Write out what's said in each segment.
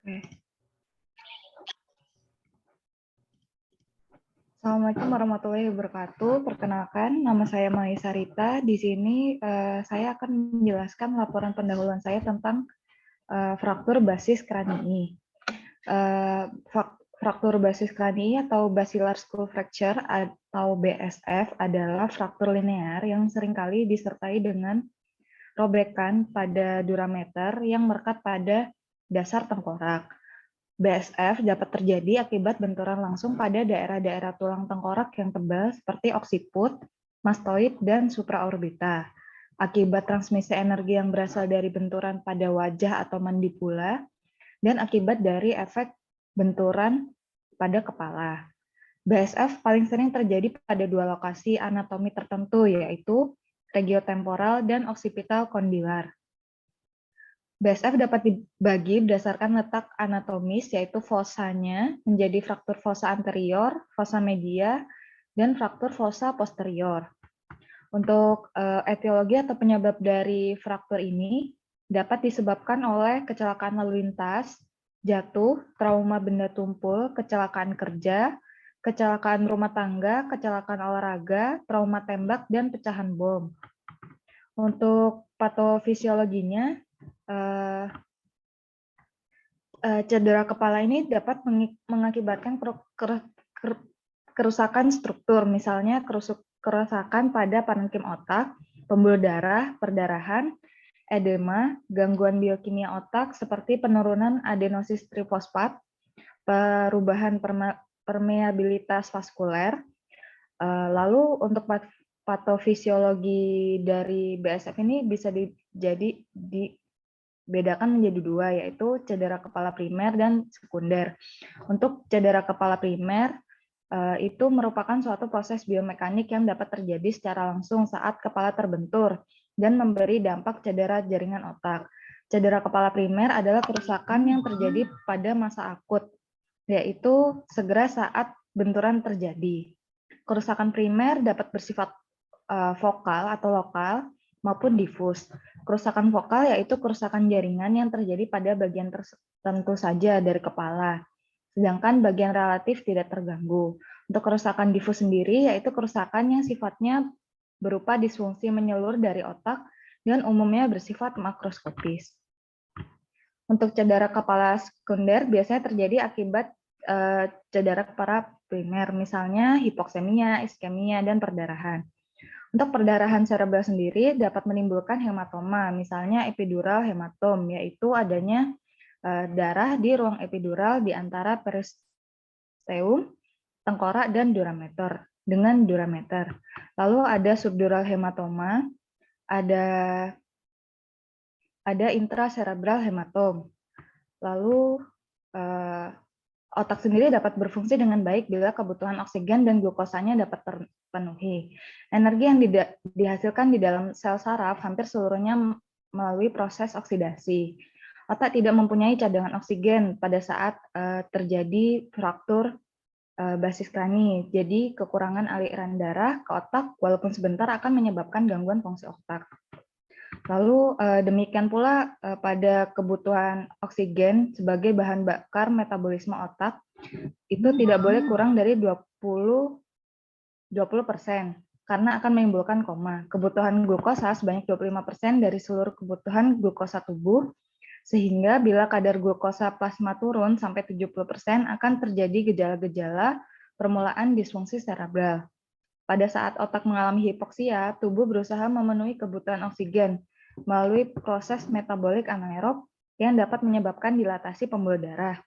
Oke. Assalamualaikum warahmatullahi wabarakatuh. Perkenalkan, nama saya Maisa Rita. Di sini saya akan menjelaskan laporan pendahuluan saya tentang fraktur basis kranii. Fraktur basis kranii atau basilar skull fracture atau BSF adalah fraktur linear yang seringkali disertai dengan robekan pada durameter yang merekat pada dasar tengkorak. BSF dapat terjadi akibat benturan langsung pada daerah-daerah tulang tengkorak yang tebal seperti occiput, mastoid, dan supraorbita. Akibat transmisi energi yang berasal dari benturan pada wajah atau mandibula, dan akibat dari efek benturan pada kepala. BSF paling sering terjadi pada dua lokasi anatomi tertentu, yaitu regiotemporal dan occipital condylar. BSF dapat dibagi berdasarkan letak anatomis, yaitu fosanya menjadi fraktur fossa anterior, fossa media, dan fraktur fossa posterior. Untuk etiologi atau penyebab dari fraktur ini dapat disebabkan oleh kecelakaan lalu lintas, jatuh, trauma benda tumpul, kecelakaan kerja, kecelakaan rumah tangga, kecelakaan olahraga, trauma tembak, dan pecahan bom. Untuk patofisiologinya, cedera kepala ini dapat mengakibatkan kerusakan struktur, misalnya kerusakan pada parenkim otak, pembuluh darah, perdarahan, edema, gangguan biokimia otak seperti penurunan adenosis trifosfat, perubahan permeabilitas vaskuler. Lalu untuk patofisiologi dari BSF ini bisa dibedakan menjadi dua, yaitu cedera kepala primer dan sekunder. Untuk cedera kepala primer, itu merupakan suatu proses biomekanik yang dapat terjadi secara langsung saat kepala terbentur dan memberi dampak cedera jaringan otak. Cedera kepala primer adalah kerusakan yang terjadi pada masa akut, yaitu segera saat benturan terjadi. Kerusakan primer dapat bersifat vokal atau lokal maupun difus. Kerusakan vokal yaitu kerusakan jaringan yang terjadi pada bagian tertentu saja dari kepala, sedangkan bagian relatif tidak terganggu. Untuk kerusakan difus sendiri yaitu kerusakan yang sifatnya berupa disfungsi menyeluruh dari otak dan umumnya bersifat makroskopis. Untuk cedera kepala sekunder biasanya terjadi akibat cedera kepala primer, misalnya hipoksemia, iskemia, dan perdarahan. Untuk perdarahan cerebral sendiri dapat menimbulkan hematoma, misalnya epidural hematom, yaitu adanya darah di ruang epidural di antara peristeum, tengkorak, dan durameter dengan durameter. Lalu ada subdural hematoma, ada intracerebral hematom. Lalu otak sendiri dapat berfungsi dengan baik bila kebutuhan oksigen dan glukosanya dapat terpenuhi. Energi yang dihasilkan di dalam sel saraf hampir seluruhnya melalui proses oksidasi. Otak tidak mempunyai cadangan oksigen pada saat terjadi fraktur basis krani. Jadi kekurangan aliran darah ke otak walaupun sebentar akan menyebabkan gangguan fungsi otak. Lalu demikian pula pada kebutuhan oksigen sebagai bahan bakar metabolisme otak itu tidak boleh kurang dari 20% karena akan menimbulkan koma. Kebutuhan glukosa sebanyak 25% dari seluruh kebutuhan glukosa tubuh, sehingga bila kadar glukosa plasma turun sampai 70% akan terjadi gejala-gejala permulaan disfungsi cerebral. Pada saat otak mengalami hipoksia, tubuh berusaha memenuhi kebutuhan oksigen melalui proses metabolik anaerob yang dapat menyebabkan dilatasi pembuluh darah.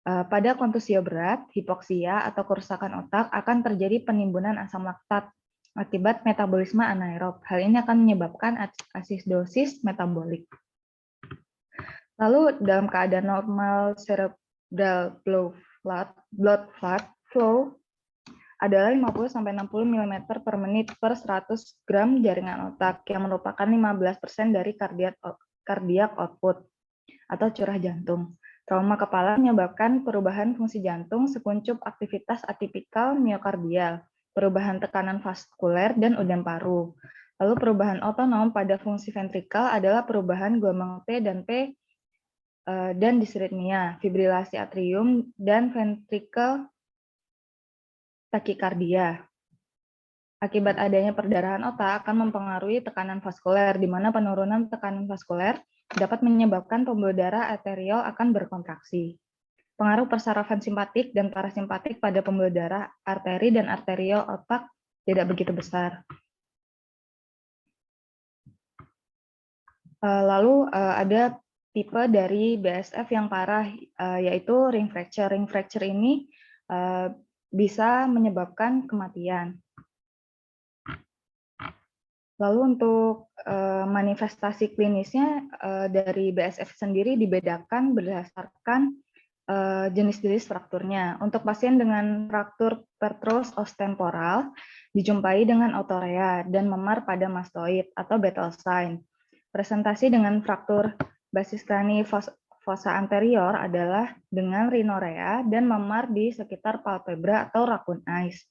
Pada kontusio berat, hipoksia atau kerusakan otak akan terjadi penimbunan asam laktat akibat metabolisme anaerob. Hal ini akan menyebabkan asidosis metabolik. Lalu dalam keadaan normal cerebral blood flow adalah 50-60 mm per menit per 100 gram jaringan otak, yang merupakan 15% dari cardiac output atau curah jantung. Trauma kepala menyebabkan perubahan fungsi jantung, sekuncup aktivitas atipikal miokardial, perubahan tekanan vaskuler, dan udam paru. Lalu perubahan otonom pada fungsi ventrikal adalah perubahan gelombang T dan P dan disritmia, fibrilasi atrium, dan ventricle takikardia. Akibat adanya perdarahan otak akan mempengaruhi tekanan vaskuler, di mana penurunan tekanan vaskuler dapat menyebabkan pembuluh darah arteriol akan berkontraksi. Pengaruh persarafan simpatik dan parasimpatik pada pembuluh darah arteri dan arteriol otak tidak begitu besar. Lalu ada tipe dari BSF yang parah, yaitu ring fracture. Ring fracture ini bisa menyebabkan kematian. Lalu untuk manifestasi klinisnya dari BSF sendiri dibedakan berdasarkan jenis-jenis frakturnya. Untuk pasien dengan fraktur petrous os temporal dijumpai dengan otorea dan memar pada mastoid atau Battle sign. Presentasi dengan fraktur basis krani fossa anterior adalah dengan rhinorea dan memar di sekitar palpebra atau raccoon eyes.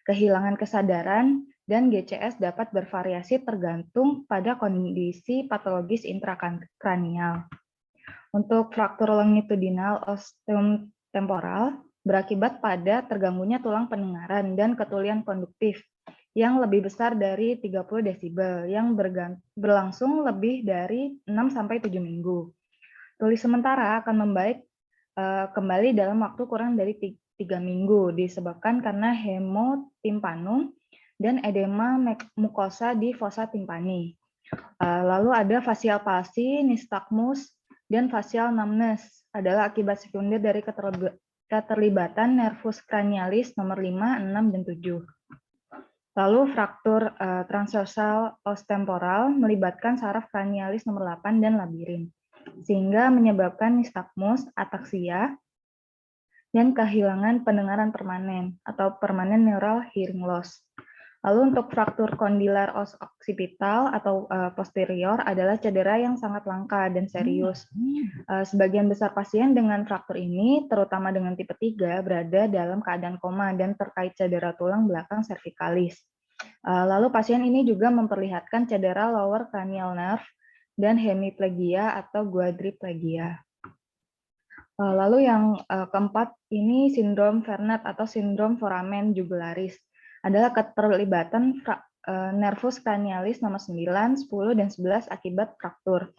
Kehilangan kesadaran dan GCS dapat bervariasi tergantung pada kondisi patologis intrakranial. Untuk fraktur longitudinal osteum temporal berakibat pada terganggunya tulang pendengaran dan ketulian konduktif yang lebih besar dari 30 desibel yang berlangsung lebih dari 6-7 minggu. Tuli sementara akan membaik kembali dalam waktu kurang dari 3 minggu disebabkan karena hemotimpanum dan edema mukosa di fossa timpani. Lalu ada facial palsy, nystagmus, dan facial numbness adalah akibat sekunder dari keterlibatan nervus cranialis nomor 5, 6, dan 7. Lalu fraktur transversal os temporal melibatkan saraf cranialis nomor 8 dan labirin, sehingga menyebabkan nystagmus, ataksia, dan kehilangan pendengaran permanen atau permanent neural hearing loss. Lalu untuk fraktur kondilar os occipital atau posterior adalah cedera yang sangat langka dan serius. Sebagian besar pasien dengan fraktur ini, terutama dengan tipe 3, berada dalam keadaan koma dan terkait cedera tulang belakang cervicalis. Lalu pasien ini juga memperlihatkan cedera lower cranial nerve dan hemiplegia atau quadriplegia. Lalu yang keempat ini sindrom Vernet atau sindrom foramen jugularis adalah keterlibatan nervus cranialis nomor 9, 10, dan 11 akibat fraktur.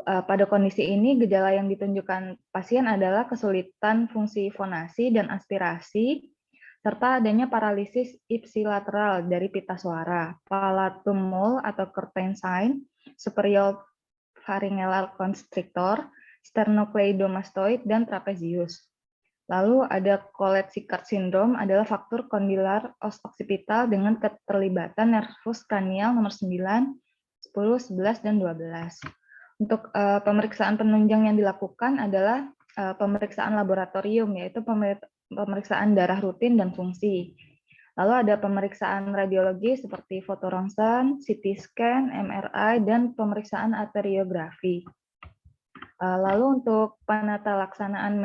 Pada kondisi ini, gejala yang ditunjukkan pasien adalah kesulitan fungsi fonasi dan aspirasi, serta adanya paralisis ipsilateral dari pita suara, palatum mole atau curtain sign, superior pharyngeal constrictor, sternocleidomastoid, dan trapezius. Lalu ada Collet-Sickert syndrome adalah faktor kondilar os occipital dengan keterlibatan nervus kranial nomor 9, 10, 11, dan 12. Untuk pemeriksaan penunjang yang dilakukan adalah pemeriksaan laboratorium, yaitu pemeriksaan darah rutin dan fungsi. Lalu ada pemeriksaan radiologi seperti fotoronsen, CT scan, MRI, dan pemeriksaan arteriografi. Lalu untuk penata laksanaan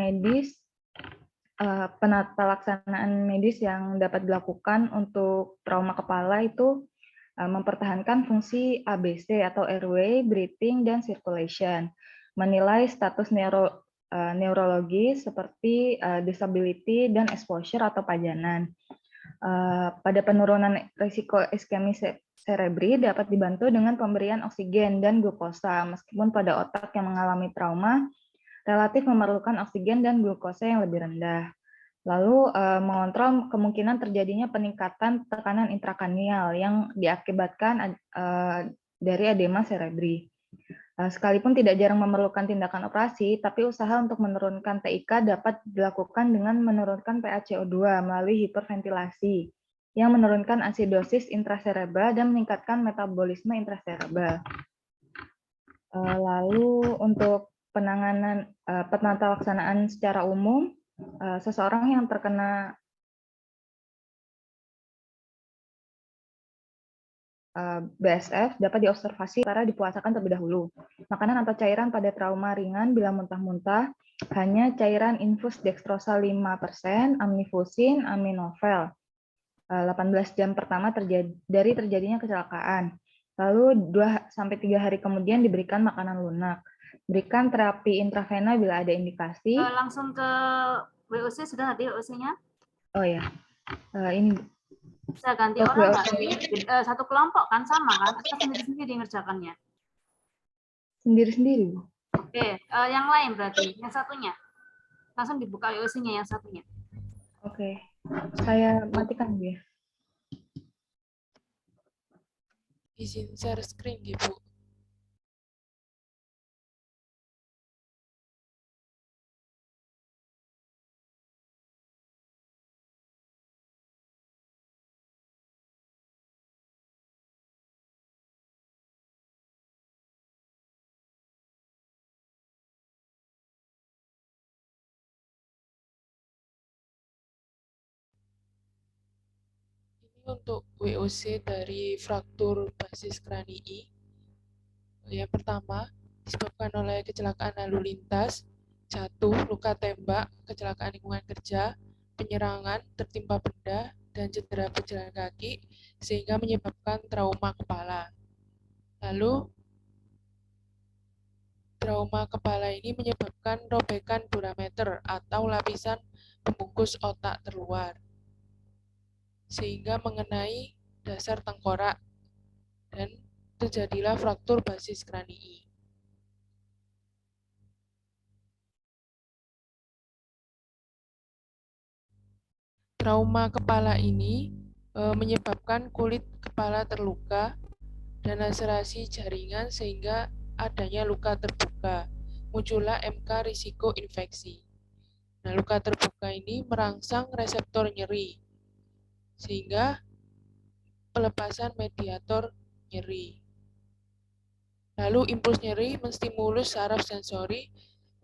medis yang dapat dilakukan untuk trauma kepala itu mempertahankan fungsi ABC atau airway, breathing, dan circulation, menilai status neurologi seperti disability dan exposure atau pajanan. Pada penurunan risiko iskemi cerebri dapat dibantu dengan pemberian oksigen dan glukosa, meskipun pada otak yang mengalami trauma relatif memerlukan oksigen dan glukosa yang lebih rendah. Lalu mengontrol kemungkinan terjadinya peningkatan tekanan intrakranial yang diakibatkan dari edema cerebri. Sekalipun tidak jarang memerlukan tindakan operasi, tapi usaha untuk menurunkan TIK dapat dilakukan dengan menurunkan PaCO2 melalui hiperventilasi yang menurunkan asidosis intracerebral dan meningkatkan metabolisme intracerebral. Lalu untuk penanganan penata laksanaan secara umum, seseorang yang terkena BSF dapat diobservasi cara dipuasakan terlebih dahulu. Makanan atau cairan pada trauma ringan bila muntah-muntah hanya cairan infus dextrosa 5%, amnifusin, aminovel. 18 jam pertama dari terjadinya kecelakaan. Lalu 2-3 hari kemudian diberikan makanan lunak. Berikan terapi intravena bila ada indikasi. Langsung ke WOC, sudah tadi WOC-nya? Oh ya, ini Bisa ganti orang nggak? Satu kelompok kan, sama kan? Atau sendiri-sendiri ngerjakannya? sendiri-sendiri. Oke, yang lain berarti, yang satunya. Langsung dibuka WOC-nya yang satunya. Oke, saya matikan ya. Izin share screen, Bu. Ini untuk WOC dari fraktur basis kranii. Yang pertama, disebabkan oleh kecelakaan lalu lintas, jatuh, luka tembak, kecelakaan lingkungan kerja, penyerangan, tertimpa benda, dan cedera pejalan kaki, sehingga menyebabkan trauma kepala. Lalu, trauma kepala ini menyebabkan robekan durameter atau lapisan pembungkus otak terluar, sehingga mengenai dasar tengkorak, dan terjadilah fraktur basis kranii. Trauma kepala ini menyebabkan kulit kepala terluka dan laserasi jaringan sehingga adanya luka terbuka. Muncullah MK risiko infeksi. Nah, luka terbuka ini merangsang reseptor nyeri sehingga pelepasan mediator nyeri. Lalu impuls nyeri menstimulus saraf sensori,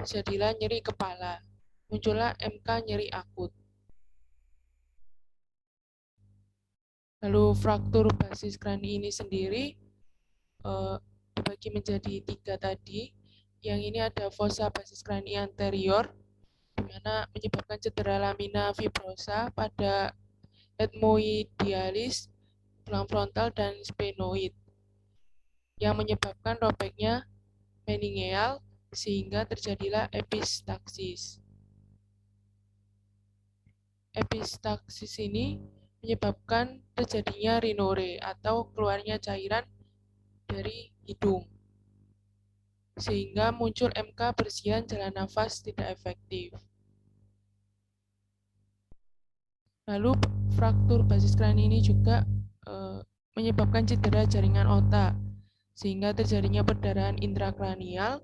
jadilah nyeri kepala. Muncullah MK nyeri akut. Lalu fraktur basis krani ini sendiri dibagi menjadi 3 tadi. Yang ini ada fossa basis krani anterior, di mana menyebabkan cedera lamina fibrosa pada ethmoidealis, tulang frontal, dan sphenoid, yang menyebabkan robeknya meningeal sehingga terjadilah epistaksis. Epistaksis ini menyebabkan terjadinya rhinore atau keluarnya cairan dari hidung, sehingga muncul MK bersihan jalan nafas tidak efektif. Lalu fraktur basis krani ini juga menyebabkan cedera jaringan otak, sehingga terjadinya perdarahan intrakranial,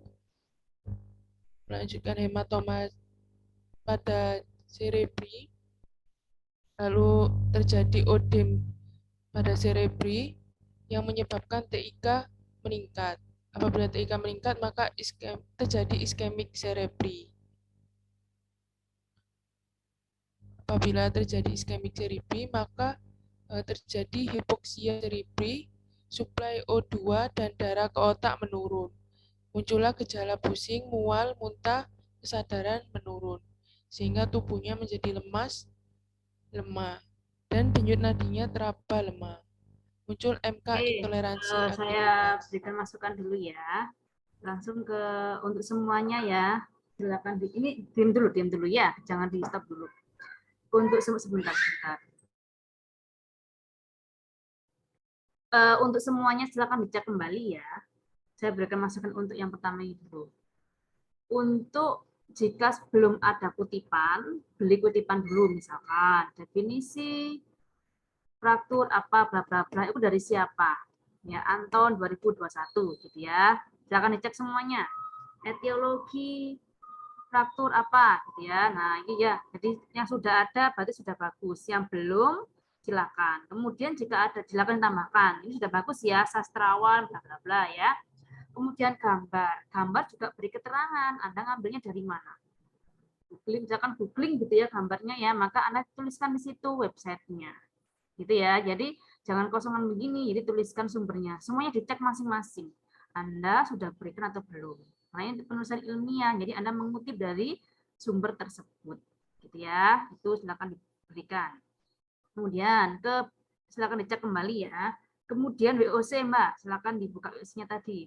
melanjutkan hematoma pada cerebri, lalu terjadi odem pada cerebri yang menyebabkan TIK meningkat. Apabila TIK meningkat, maka terjadi iskemik cerebri. Apabila terjadi iskemik cerebri, maka terjadi hipoksia cerebri, suplai O2 dan darah ke otak menurun. Muncullah gejala pusing, mual, muntah, kesadaran menurun, sehingga tubuhnya menjadi lemas, lemah, dan denyut nadinya teraba lemah. Muncul MK intoleransi saya aktivitas. berikan masukan dulu ya. Langsung ke untuk semuanya ya. Silakan ini diam dulu ya, jangan di stop dulu. Untuk sebentar. Untuk semuanya silakan dicek kembali ya. Saya berikan masukan untuk yang pertama itu. Untuk jika belum ada kutipan, beli kutipan dulu misalkan definisi fraktur apa bla bla bla itu dari siapa? Ya, Anton 2021 gitu ya. Silakan dicek semuanya. Etiologi fraktur apa gitu ya. Nah, ini ya. Jadi yang sudah ada berarti sudah bagus. Yang belum silakan. Kemudian jika ada silakan tambahkan. Ini sudah bagus ya, sastrawan bla bla bla ya. Kemudian gambar. Gambar juga beri keterangan. Anda ngambilnya dari mana? Googling, misalkan googling gitu ya gambarnya ya, maka Anda tuliskan di situ websitenya. Gitu ya. Jadi jangan kosongan begini, jadi tuliskan sumbernya. Semuanya dicek masing-masing. Anda sudah berikan atau belum. Nah, ini penulisan ilmiah, jadi Anda mengutip dari sumber tersebut. Gitu ya. Itu silakan diberikan. Kemudian silakan dicek kembali ya. Kemudian WOC Mbak, silakan dibuka WOC-nya tadi.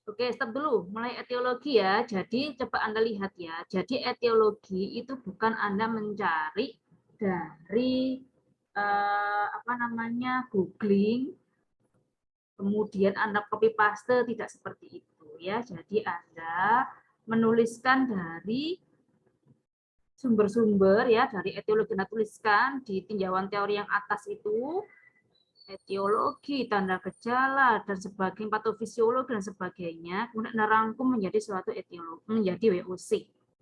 Oke, stop dulu. Mulai etiologi ya. Jadi coba Anda lihat ya. Jadi etiologi itu bukan Anda mencari dari googling, kemudian Anda copy paste, tidak seperti itu ya. Jadi Anda menuliskan dari sumber-sumber ya, dari etiologi Anda tuliskan di tinjauan teori yang atas itu, etiologi, tanda gejala, dan sebagainya, patofisiologi dan sebagainya, kemudian rangkum menjadi suatu etiologi, menjadi WOC,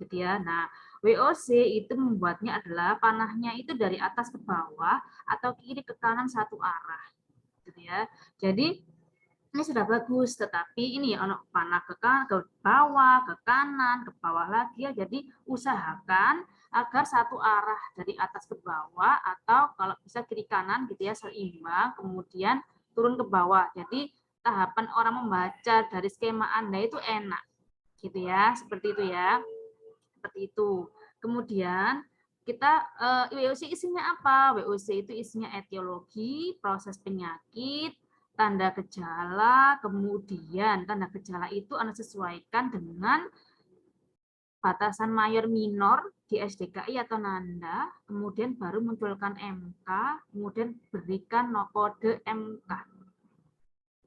gitu ya. Nah, WOC itu membuatnya adalah panahnya itu dari atas ke bawah atau kiri ke kanan satu arah, gitu ya. Jadi ini sudah bagus, tetapi ini panah ke bawah, ke kanan, ke bawah lagi ya. Jadi usahakan agar satu arah dari atas ke bawah atau kalau bisa kiri kanan gitu ya, seimbang, kemudian turun ke bawah. Jadi tahapan orang membaca dari skema Anda itu enak gitu ya, seperti itu ya. Seperti itu. Kemudian kita WOC isinya apa? WOC itu isinya etiologi, proses penyakit, tanda gejala, kemudian tanda gejala itu Anda sesuaikan dengan batasan mayor minor di SDKI atau Nanda, kemudian baru munculkan MK, kemudian berikan kode MK.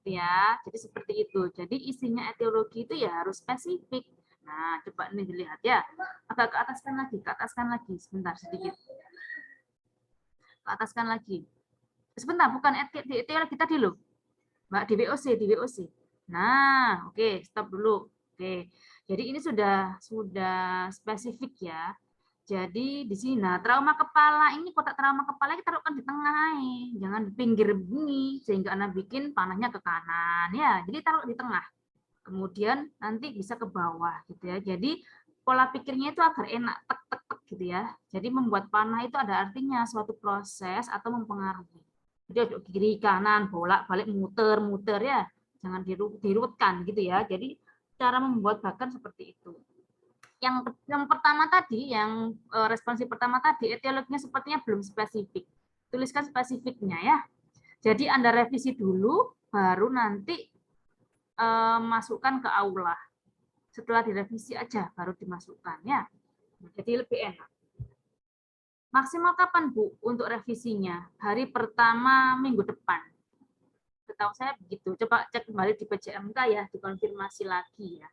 Ya, jadi seperti itu. Jadi isinya etiologi itu ya harus spesifik. Nah, coba ini dilihat ya. Agak ke ataskan lagi, sebentar sedikit. Ke ataskan lagi. Sebentar, bukan etiologi tadi loh. Mbak, di WOC. Nah, oke, stop dulu. Oke. Jadi ini sudah spesifik ya. Jadi di sini, nah, trauma kepala ini, kotak trauma kepala kita taruhkan di tengah, jangan di pinggir begini, sehingga Anda bikin panahnya ke kanan ya. Jadi taruh di tengah. Kemudian nanti bisa ke bawah gitu ya. Jadi pola pikirnya itu agar enak tek tek tek gitu ya. Jadi membuat panah itu ada artinya suatu proses atau mempengaruhi. Jadi kiri kanan bolak-balik muter-muter ya. Jangan dirutkan gitu ya. Jadi cara membuat bahkan seperti itu. Yang pertama tadi, yang responsif pertama tadi, etiologinya sepertinya belum spesifik. Tuliskan spesifiknya ya. Jadi Anda revisi dulu, baru nanti masukkan ke aula. Setelah direvisi aja, baru dimasukkan ya. Jadi lebih enak. Maksimal kapan Bu untuk revisinya? Hari pertama minggu depan. Setahu saya begitu. Coba cek kembali di PJMK ya, dikonfirmasi lagi ya.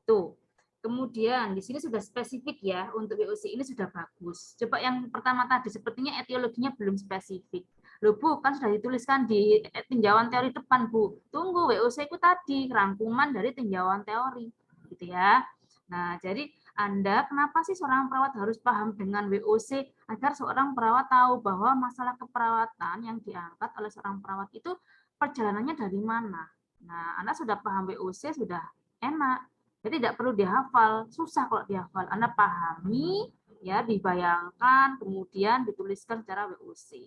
Tuh. Kemudian di sini sudah spesifik ya, untuk WOC ini sudah bagus. Coba yang pertama tadi, sepertinya etiologinya belum spesifik. Loh Bu, kan sudah dituliskan di tinjauan teori depan Bu. Tunggu, WOC itu tadi rangkuman dari tinjauan teori, gitu ya. Nah, jadi Anda kenapa sih seorang perawat harus paham dengan WOC agar seorang perawat tahu bahwa masalah keperawatan yang diangkat oleh seorang perawat itu perjalanannya dari mana. Nah, Anda sudah paham WOC sudah enak. Jadi tidak perlu dihafal, susah kalau dihafal. Anda pahami, ya dibayangkan, kemudian dituliskan secara WOC.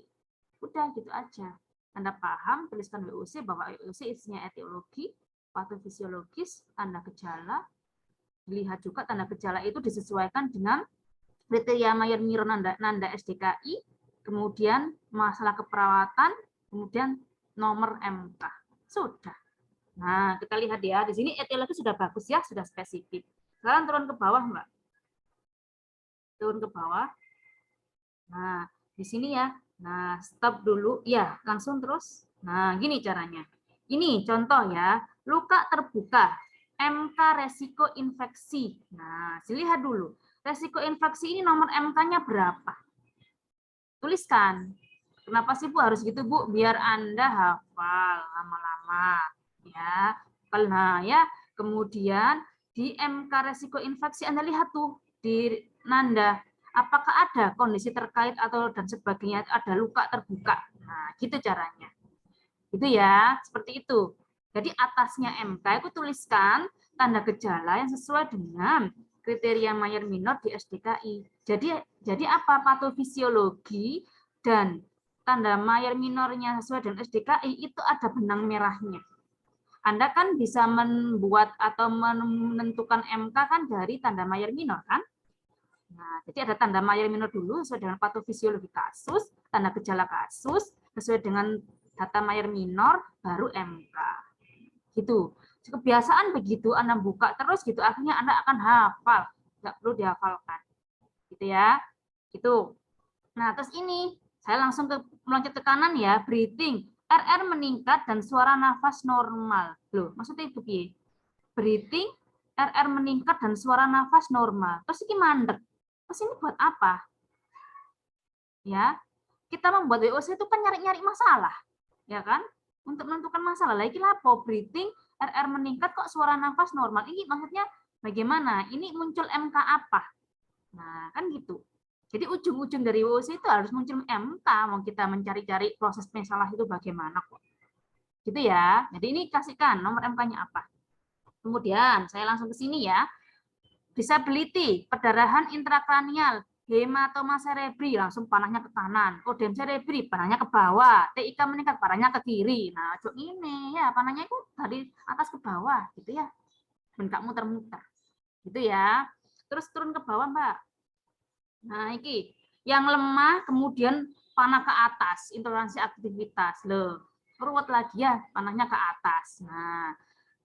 Udah gitu aja. Anda paham, tuliskan WOC bahwa WOC isinya etiologi, patofisiologis, tanda gejala. Dilihat juga tanda gejala itu disesuaikan dengan kriteria Mayer Miro Nanda SDKI, kemudian masalah keperawatan, kemudian nomor MK. Sudah. Nah, kita lihat ya, di sini etiologi sudah bagus ya, sudah spesifik. Sekarang turun ke bawah, Mbak. Turun ke bawah. Nah, di sini ya. Nah, stop dulu. Ya, langsung terus. Nah, gini caranya. Ini contoh ya, luka terbuka, MK resiko infeksi. Nah, lihat dulu. Resiko infeksi ini nomor MK-nya berapa? Tuliskan. Kenapa sih Bu harus gitu Bu? Biar Anda hafal lama-lama. Ya, karena ya, kemudian di MK resiko infeksi Anda lihat tuh di Nanda, apakah ada kondisi terkait atau dan sebagainya, ada luka terbuka. Nah, gitu caranya. Itu ya, seperti itu. Jadi atasnya MK itu tuliskan tanda gejala yang sesuai dengan kriteria Mayer Minor di SDKI. Jadi apa? Patofisiologi dan tanda Mayer Minornya sesuai dengan SDKI itu ada benang merahnya. Anda kan bisa membuat atau menentukan MK kan dari tanda Mayer Minor kan? Nah, jadi ada tanda Mayer Minor dulu sesuai dengan patofisiologi kasus, tanda gejala kasus sesuai dengan data Mayer Minor, baru MK. Gitu. Kebiasaan begitu Anda buka terus gitu, akhirnya Anda akan hafal, nggak perlu dihafalkan, gitu ya. Itu. Nah, terus ini saya langsung meloncat ke kanan ya, breathing. RR meningkat dan suara nafas normal. Loh, maksudnya itu piye? Breathing, RR meningkat dan suara nafas normal. Terus ini mandek. Terus ini buat apa? Ya, kita membuat WOC itu kan nyari-nyari masalah, ya kan? Untuk menentukan masalah. Lagi lapo breathing, RR meningkat kok suara nafas normal. Ini maksudnya bagaimana? Ini muncul MK apa? Nah, kan gitu. Jadi ujung-ujung dari WOC itu harus muncul MK, mau kita mencari-cari proses masalah itu bagaimana kok. Gitu ya. Jadi ini kasihkan nomor MK-nya apa. Kemudian saya langsung ke sini ya. Disability, perdarahan intrakranial, hematoma cerebri, langsung panahnya ke kanan. Odem cerebri, panahnya ke bawah. TIK meningkat, panahnya ke kiri. Nah, cok ini ya, panahnya itu dari atas ke bawah, gitu ya. Bentak muter-muter. Gitu ya. Terus turun ke bawah, Mbak. Nah, ini yang lemah kemudian panah ke atas, intoleransi aktivitas. Loh, ruwet lagi ya, panahnya ke atas. Nah,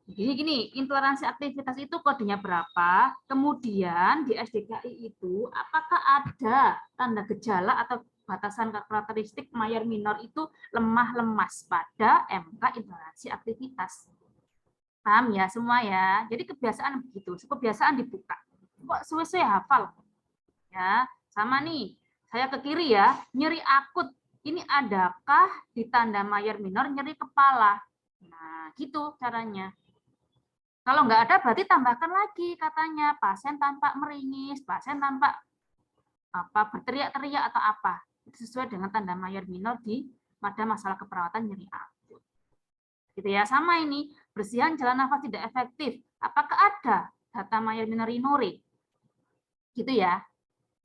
gini, intoleransi aktivitas itu kodenya berapa? Kemudian di SDKI itu apakah ada tanda gejala atau batasan karakteristik mayor minor itu lemah lemas pada MK intoleransi aktivitas. Paham ya semua ya? Jadi kebiasaan begitu, kebiasaan dibuka. Kok suwe-suwe hafal? Ya, sama nih. Saya ke kiri ya, nyeri akut. Ini adakah di tanda mayor minor nyeri kepala? Nah, gitu caranya. Kalau nggak ada, berarti tambahkan lagi katanya pasien tampak meringis, pasien tampak apa berteriak-teriak atau apa. Itu sesuai dengan tanda mayor minor pada masalah keperawatan nyeri akut. Gitu ya, sama ini bersihan jalan nafas tidak efektif. Apakah ada data mayor minor inuri? Gitu ya.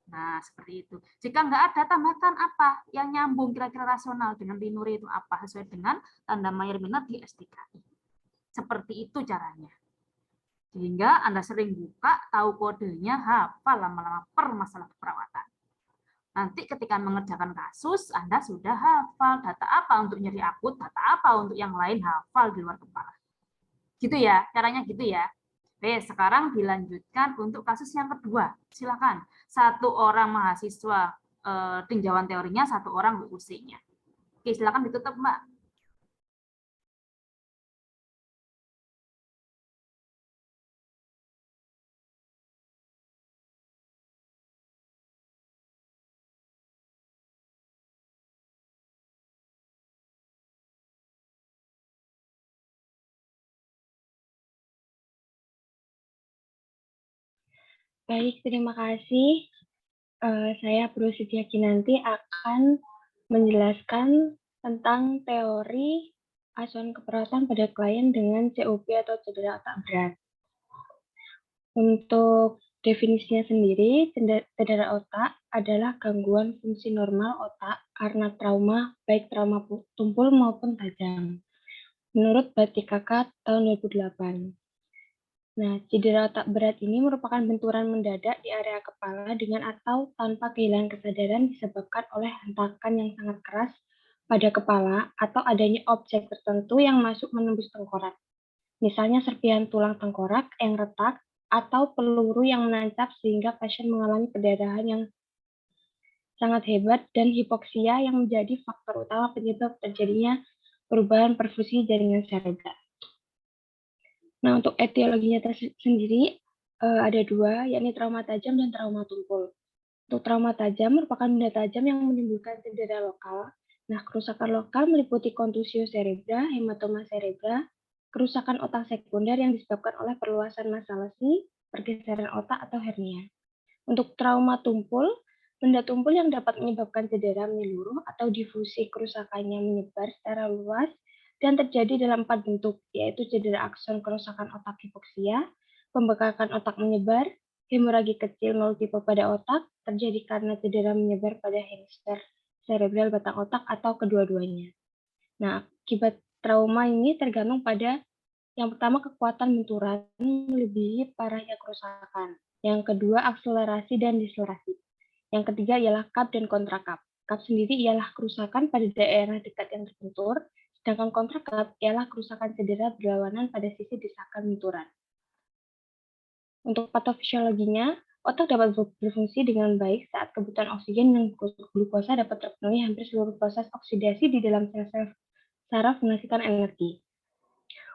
Nah, seperti itu. Jika nggak ada, tambahkan apa yang nyambung kira-kira rasional dengan rinuri itu apa sesuai dengan tanda mayor minor di SDKI. Seperti itu caranya. Sehingga Anda sering buka, tahu kodenya, hafal lama-lama per masalah keperawatan. Nanti ketika mengerjakan kasus, Anda sudah hafal data apa untuk nyeri akut, data apa untuk yang lain, hafal di luar kepala. Gitu ya, caranya gitu ya. Oke, sekarang dilanjutkan untuk kasus yang kedua. Silakan. Satu orang mahasiswa tinjauan teorinya, satu orang UC-nya. Oke, silakan ditutup, Mbak. Baik, terima kasih. Saya Prusiti nanti akan menjelaskan tentang teori asuhan keperawatan pada klien dengan COP atau cedera otak berat. Untuk definisinya sendiri, cedera otak adalah gangguan fungsi normal otak karena trauma, baik trauma tumpul maupun tajam. Menurut Batikaka tahun 2008. Nah, cedera otak berat ini merupakan benturan mendadak di area kepala dengan atau tanpa kehilangan kesadaran disebabkan oleh hentakan yang sangat keras pada kepala atau adanya objek tertentu yang masuk menembus tengkorak. Misalnya serpihan tulang tengkorak yang retak atau peluru yang menancap sehingga pasien mengalami perdarahan yang sangat hebat dan hipoksia yang menjadi faktor utama penyebab terjadinya perubahan perfusi jaringan cerebral. Nah, untuk etiologinya sendiri ada dua, yakni trauma tajam dan trauma tumpul. Untuk trauma tajam merupakan benda tajam yang menimbulkan cedera lokal. Nah, kerusakan lokal meliputi kontusio cerebra, hematoma cerebra, kerusakan otak sekunder yang disebabkan oleh perluasan massa lesi, pergeseran otak atau hernia. Untuk trauma tumpul, benda tumpul yang dapat menyebabkan cedera menyeluruh atau difusi kerusakannya menyebar secara luas dan terjadi dalam 4 bentuk, yaitu cedera akson kerusakan otak hipoksia, pembekakan otak menyebar, hemoragi kecil multiple pada otak, terjadi karena cedera menyebar pada hemisfer cerebral batang otak atau kedua-duanya. Nah, akibat trauma ini tergantung pada yang pertama kekuatan benturan melebihi parahnya kerusakan. Yang kedua akselerasi dan deselerasi. Yang ketiga ialah kap dan kontrakap. Kap sendiri ialah kerusakan pada daerah dekat yang terbentur, Sedangkan kontrakap ialah kerusakan cedera berlawanan pada sisi desakan benturan. Untuk patofisiologinya, otak dapat berfungsi dengan baik saat kebutuhan oksigen dan glukosa dapat terpenuhi hampir seluruh proses oksidasi di dalam sel-sel saraf menghasilkan energi.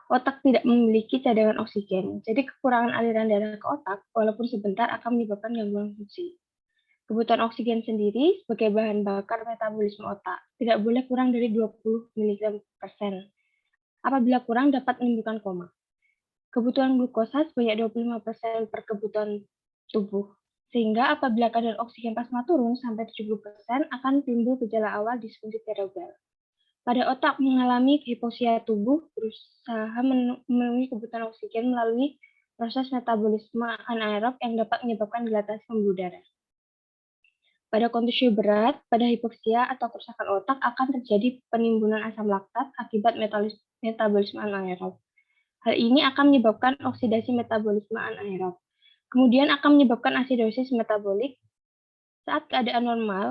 Otak tidak memiliki cadangan oksigen, jadi kekurangan aliran darah ke otak, walaupun sebentar, akan menyebabkan gangguan fungsi. Kebutuhan oksigen sendiri sebagai bahan bakar metabolisme otak tidak boleh kurang dari 20 mg/sen. Apabila kurang dapat menimbulkan koma. Kebutuhan glukosa sebanyak 25% per kebutuhan tubuh. Sehingga apabila kadar oksigen plasma turun sampai 70% akan timbul gejala awal disfungsi cerebral. Pada otak mengalami hipoksia, tubuh berusaha memenuhi kebutuhan oksigen melalui proses metabolisme anaerob yang dapat menyebabkan dilatasi pembuluh darah. Pada kondisi berat, pada hipoksia atau kerusakan otak akan terjadi penimbunan asam laktat akibat metabolisme anaerob. Hal ini akan menyebabkan oksidasi metabolisme anaerob. Kemudian akan menyebabkan asidosis metabolik. Saat keadaan normal,